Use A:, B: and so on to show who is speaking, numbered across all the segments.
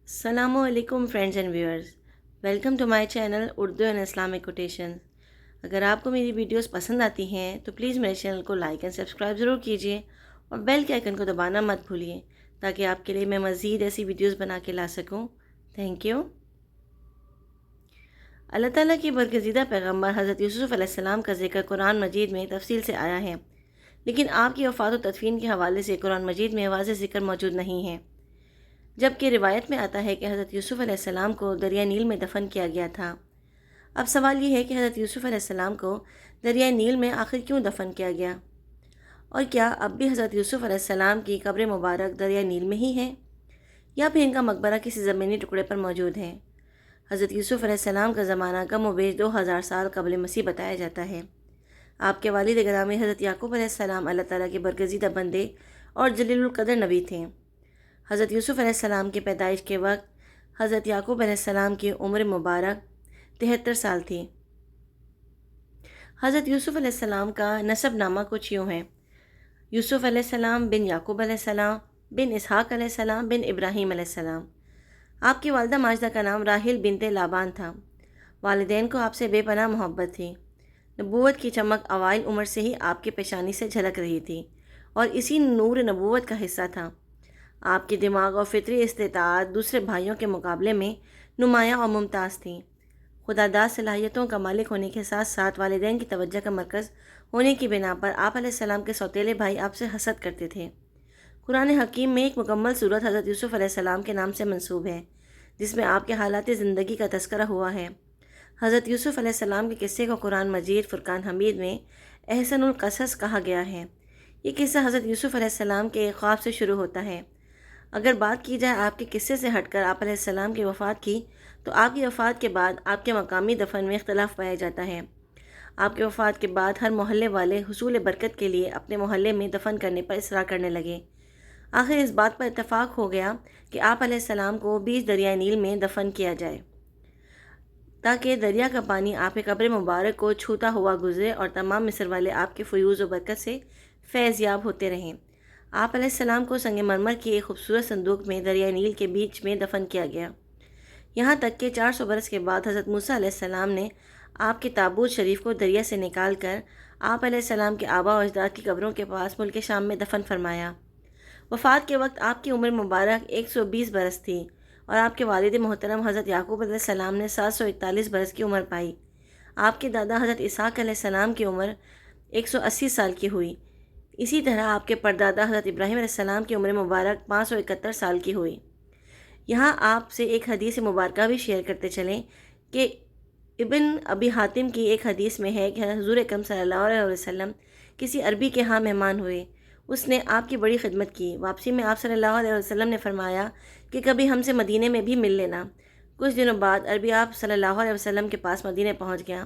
A: السلام علیکم friends and viewers, welcome to my channel Urdu and Islamic quotations. اگر آپ کو میری ویڈیوز پسند آتی ہیں تو پلیز میرے چینل کو لائک اینڈ سبسکرائب ضرور کیجیے اور بیل کے آئیکن کو دبانا مت بھولیے تاکہ آپ کے لیے میں مزید ایسی ویڈیوز بنا کے لا سکوں۔ Thank you. اللہ تعالیٰ کی برگزیدہ پیغمبر حضرت یوسف علیہ السلام کا ذکر قرآن مجید میں تفصیل سے آیا ہے، لیکن آپ کی وفات و تدفین کے حوالے سے قرآن مجید میں واضح ذکر موجود نہیں ہے، جبکہ روایت میں آتا ہے کہ حضرت یوسف علیہ السلام کو دریا نیل میں دفن کیا گیا تھا۔ اب سوال یہ ہے کہ حضرت یوسف علیہ السلام کو دریا نیل میں آخر کیوں دفن کیا گیا، اور کیا اب بھی حضرت یوسف علیہ السلام کی قبر مبارک دریا نیل میں ہی ہے، یا پھر ان کا مقبرہ کسی زمینی ٹکڑے پر موجود ہے؟ حضرت یوسف علیہ السلام کا زمانہ کم و بیش 2000 سال قبل مسیح بتایا جاتا ہے۔ آپ کے والد گرامی حضرت یعقوب علیہ السلام اللہ تعالیٰ کے برگزیدہ بندے اور جلیل القدر نبی تھے۔ حضرت یوسف علیہ السلام کی پیدائش کے وقت حضرت یعقوب علیہ السلام کی عمر مبارک 73 سال تھی۔ حضرت یوسف علیہ السلام کا نسب نامہ کچھ یوں ہے: یوسف علیہ السلام بن یعقوب علیہ السلام بن اسحاق علیہ السلام بن ابراہیم علیہ السلام۔ آپ کی والدہ ماجدہ کا نام راحیل بنت لابان تھا۔ والدین کو آپ سے بے پناہ محبت تھی۔ نبوت کی چمک اوائل عمر سے ہی آپ کی پیشانی سے جھلک رہی تھی اور اسی نور نبوت کا حصہ تھا۔ آپ کی دماغ اور فطری استطاعت دوسرے بھائیوں کے مقابلے میں نمایاں اور ممتاز تھیں۔ خداداد صلاحیتوں کا مالک ہونے کے ساتھ ساتھ والدین کی توجہ کا مرکز ہونے کی بنا پر آپ علیہ السلام کے سوتیلے بھائی آپ سے حسد کرتے تھے۔ قرآن حکیم میں ایک مکمل سورت حضرت یوسف علیہ السلام کے نام سے منسوب ہے، جس میں آپ کے حالات زندگی کا تذکرہ ہوا ہے۔ حضرت یوسف علیہ السلام کے قصے کو قرآن مجید فرقان حمید میں احسن القصص کہا گیا ہے۔ یہ قصہ حضرت یوسف علیہ السلام کے ایک خواب سے شروع ہوتا ہے۔ اگر بات کی جائے آپ کے قصے سے ہٹ کر آپ علیہ السلام کی وفات کی، تو آپ کی وفات کے بعد آپ کے مقامی دفن میں اختلاف پایا جاتا ہے۔ آپ کے وفات کے بعد ہر محلے والے حصول برکت کے لیے اپنے محلے میں دفن کرنے پر اصرار کرنے لگے۔ آخر اس بات پر اتفاق ہو گیا کہ آپ علیہ السلام کو بیچ دریائے نیل میں دفن کیا جائے، تاکہ دریا کا پانی آپ کے قبر مبارک کو چھوتا ہوا گزرے اور تمام مصر والے آپ کے فیوز و برکت سے فیض یاب ہوتے رہیں۔ آپ علیہ السلام کو سنگ مرمر کی ایک خوبصورت صندوق میں دریائے نیل کے بیچ میں دفن کیا گیا، یہاں تک کہ 400 برس کے بعد حضرت موسیٰ علیہ السلام نے آپ کے تابوت شریف کو دریا سے نکال کر آپ علیہ السلام کے آبا و اجداد کی قبروں کے پاس ملک شام میں دفن فرمایا۔ وفات کے وقت آپ کی عمر مبارک 120 برس تھی اور آپ کے والد محترم حضرت یعقوب علیہ السلام نے 741 برس کی عمر پائی۔ آپ کے دادا حضرت اسحاق علیہ السلام کی عمر 180 سال کی ہوئی۔ اسی طرح آپ کے پردادا حضرت ابراہیم علیہ السلام کی عمر مبارک 571 سال کی ہوئی۔ یہاں آپ سے ایک حدیث مبارکہ بھی شیئر کرتے چلیں کہ ابن ابی حاتم کی ایک حدیث میں ہے کہ حضور اکرم صلی اللہ علیہ وسلم کسی عربی کے ہاں مہمان ہوئے۔ اس نے آپ کی بڑی خدمت کی۔ واپسی میں آپ صلی اللہ علیہ وسلم نے فرمایا کہ کبھی ہم سے مدینے میں بھی مل لینا۔ کچھ دنوں بعد عربی آپ صلی اللہ علیہ وسلم کے پاس مدینے پہنچ گیا۔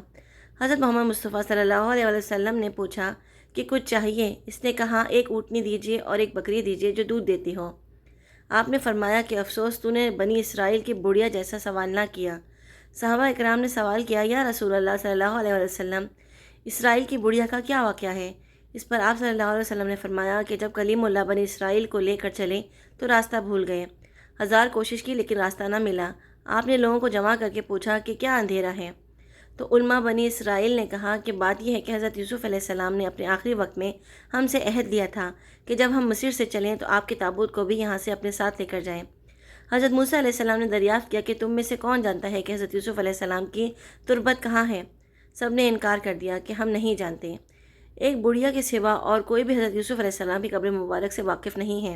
A: حضرت محمد مصطفیٰ صلی اللہ علیہ وسلم نے پوچھا کہ کچھ چاہیے؟ اس نے کہا، ایک اونٹنی دیجیے اور ایک بکری دیجیے جو دودھ دیتی ہو۔ آپ نے فرمایا کہ افسوس تو نے بنی اسرائیل کی بڑھیا جیسا سوال نہ کیا۔ صحابہ اکرام نے سوال کیا، یا رسول اللہ صلی اللہ علیہ وسلم، اسرائیل کی بڑھیا کا کیا واقعہ ہے؟ اس پر آپ صلی اللہ علیہ وسلم نے فرمایا کہ جب کلیم اللہ بنی اسرائیل کو لے کر چلے تو راستہ بھول گئے۔ 1000 کوشش کی لیکن راستہ نہ ملا۔ آپ نے لوگوں کو جمع کر کے پوچھا کہ کیا اندھیرا ہے؟ تو علماء بنی اسرائیل نے کہا کہ بات یہ ہے کہ حضرت یوسف علیہ السلام نے اپنے آخری وقت میں ہم سے عہد لیا تھا کہ جب ہم مصر سے چلیں تو آپ کے تابوت کو بھی یہاں سے اپنے ساتھ لے کر جائیں۔ حضرت موسیٰ علیہ السلام نے دریافت کیا کہ تم میں سے کون جانتا ہے کہ حضرت یوسف علیہ السلام کی تربت کہاں ہے؟ سب نے انکار کر دیا کہ ہم نہیں جانتے۔ ایک بڑھیا کے سوا اور کوئی بھی حضرت یوسف علیہ السلام کی قبر مبارک سے واقف نہیں ہے۔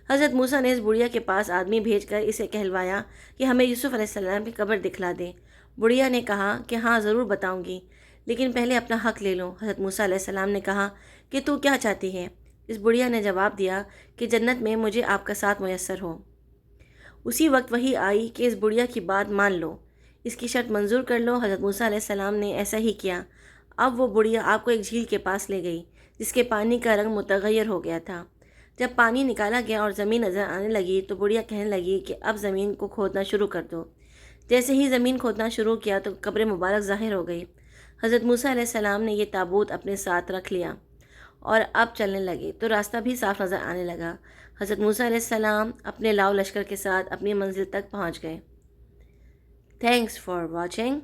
A: حضرت موسیٰ نے اس بڑھیا کے پاس آدمی بھیج کر اسے کہلوایا کہ ہمیں یوسف علیہ السلام کی قبر دکھلا دے۔ بڑھیا نے کہا کہ ہاں ضرور بتاؤں گی، لیکن پہلے اپنا حق لے لو۔ حضرت موسیٰ علیہ السلام نے کہا کہ تو کیا چاہتی ہے؟ اس بڑھیا نے جواب دیا کہ جنت میں مجھے آپ کا ساتھ میسر ہو۔ اسی وقت وحی آئی کہ اس بڑھیا کی بات مان لو، اس کی شرط منظور کر لو۔ حضرت موسیٰ علیہ السلام نے ایسا ہی کیا۔ اب وہ بڑھیا آپ کو ایک جھیل کے پاس لے گئی جس کے پانی کا رنگ متغیر ہو گیا تھا۔ جب پانی نکالا گیا اور زمین نظر آنے لگی تو بڑھیا کہنے لگی کہ اب زمین کو کھودنا شروع کر دو۔ جیسے ہی زمین کھودنا شروع کیا تو قبر مبارک ظاہر ہو گئی۔ حضرت موسیٰ علیہ السلام نے یہ تابوت اپنے ساتھ رکھ لیا اور اب چلنے لگے تو راستہ بھی صاف نظر آنے لگا۔ حضرت موسیٰ علیہ السلام اپنے لاؤ لشکر کے ساتھ اپنی منزل تک پہنچ گئے۔ Thanks for watching.